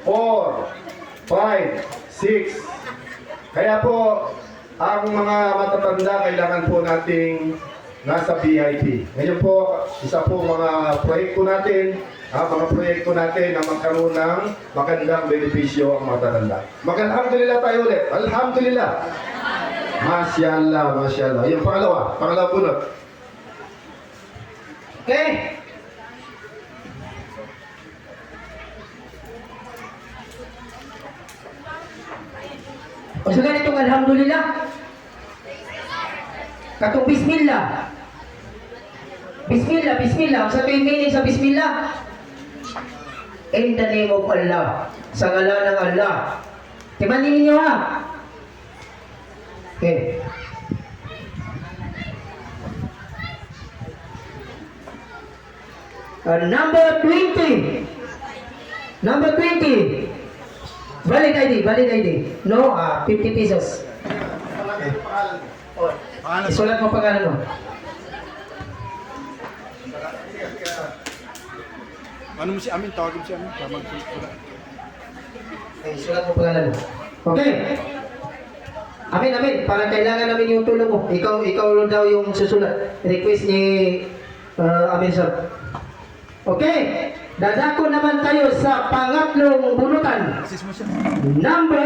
4, 5, 6. Kaya po, ang mga matatanda kailangan po nating nasa VIP. Ngayon po, isa po mga proyekto natin, na magkaroon ng magandang benepisyo ang matatanda. Alhamdulillah tayo ulit. Alhamdulillah. Masyaallah, masyaallah. Yung pangalawa punot. Okay? O sa ganitong alhamdulillah, katong bismillah. Bismillah, bismillah. Ang sabihin meaning sa bismillah, in the name of Allah. Sa ngalan ng Allah. Timanin ninyo ha. Okay. Number 20. Number 20. Valid ID. No, 50 pesos. Isulat mo pangalan mo. Ano mo si Amin? Tawagin si Amin. Isulat mo pangalan mo. Okay. Amin. Parang kailangan namin yung tulong mo. Ikaw daw yung susulat. Request ni Amin sir. Okay. Dadako naman tayo sa pangatlong bunutan. Assist mo siya. Number